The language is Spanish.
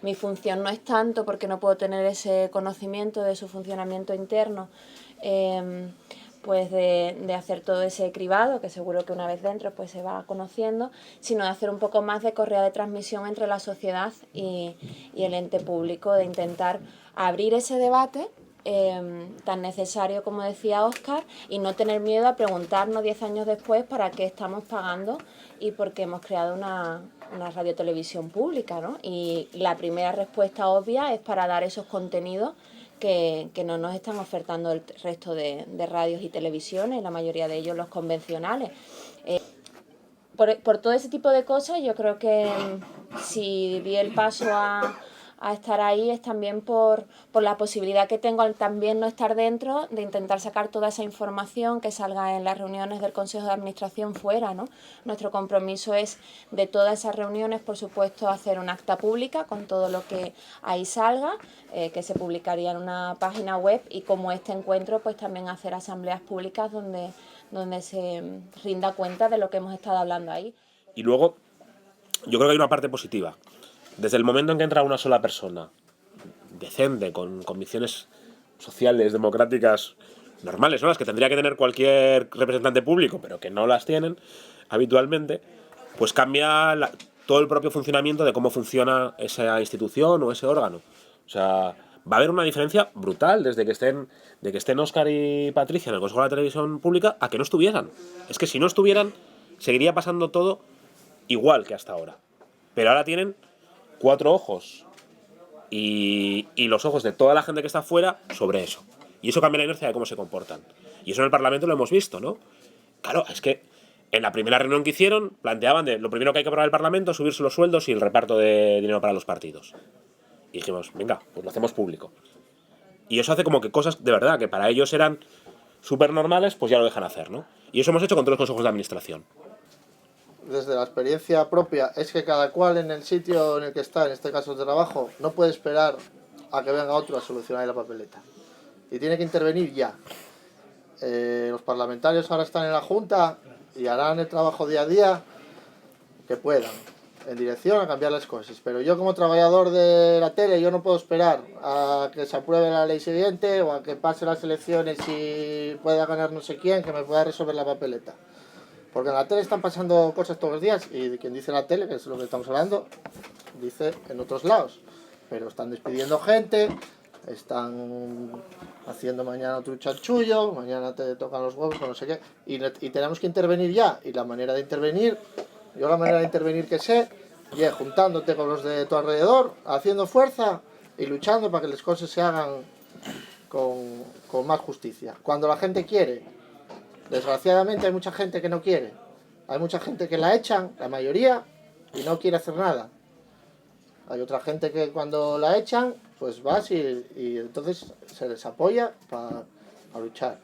mi función no es tanto porque no puedo tener ese conocimiento de su funcionamiento interno, pues de hacer todo ese cribado, que seguro que una vez dentro pues se va conociendo, sino de hacer un poco más de correa de transmisión entre la sociedad y el ente público, de intentar abrir ese debate tan necesario como decía Óscar, y no tener miedo a preguntarnos 10 años después para qué estamos pagando y por qué hemos creado una radiotelevisión pública, ¿no? Y la primera respuesta obvia es para dar esos contenidos que no nos están ofertando el resto de radios y televisiones, la mayoría de ellos los convencionales. Por todo ese tipo de cosas, yo creo que si di el paso a estar ahí es también por la posibilidad que tengo al también no estar dentro, de intentar sacar toda esa información que salga en las reuniones del Consejo de Administración fuera, ¿no? Nuestro compromiso es de todas esas reuniones, por supuesto, hacer una acta pública con todo lo que ahí salga, que se publicaría en una página web, y como este encuentro, pues también hacer asambleas públicas donde se rinda cuenta de lo que hemos estado hablando ahí. Y luego, yo creo que hay una parte positiva. Desde el momento en que entra una sola persona, decente, con convicciones sociales, democráticas, normales, ¿no? Las que tendría que tener cualquier representante público, pero que no las tienen habitualmente, pues cambia todo el propio funcionamiento de cómo funciona esa institución o ese órgano. O sea, va a haber una diferencia brutal desde que estén Óscar y Patricia en el Consejo de la Televisión Pública a que no estuvieran. Es que si no estuvieran, seguiría pasando todo igual que hasta ahora. Pero ahora tienen 4 ojos y los ojos de toda la gente que está fuera sobre eso. Y eso cambia la inercia de cómo se comportan. Y eso en el Parlamento lo hemos visto, ¿no? Claro, es que en la primera reunión que hicieron planteaban de lo primero que hay que aprobar el Parlamento es subirse los sueldos y el reparto de dinero para los partidos. Y dijimos, venga, pues lo hacemos público. Y eso hace como que cosas de verdad que para ellos eran súper normales, pues ya lo dejan hacer, ¿no? Y eso hemos hecho con todos los consejos de administración. Desde la experiencia propia, es que cada cual en el sitio en el que está, en este caso el trabajo, no puede esperar a que venga otro a solucionar la papeleta. Y tiene que intervenir ya. Los parlamentarios ahora están en la Junta y harán el trabajo día a día que puedan, en dirección a cambiar las cosas. Pero yo como trabajador de la tele, yo no puedo esperar a que se apruebe la ley siguiente o a que pase las elecciones y pueda ganar no sé quién, que me pueda resolver la papeleta. Porque en la tele están pasando cosas todos los días y quien dice la tele, que es lo que estamos hablando, dice en otros lados. Pero están despidiendo gente, están haciendo mañana otro chanchullo, mañana te tocan los huevos o no sé qué, y tenemos que intervenir ya. Y la manera de intervenir, yo la manera de intervenir que sé, y es juntándote con los de tu alrededor, haciendo fuerza y luchando para que las cosas se hagan con más justicia. Cuando la gente quiere. Desgraciadamente hay mucha gente que no quiere. Hay mucha gente que la echan, la mayoría, y no quiere hacer nada. Hay otra gente que cuando la echan, pues vas y entonces se les apoya para luchar.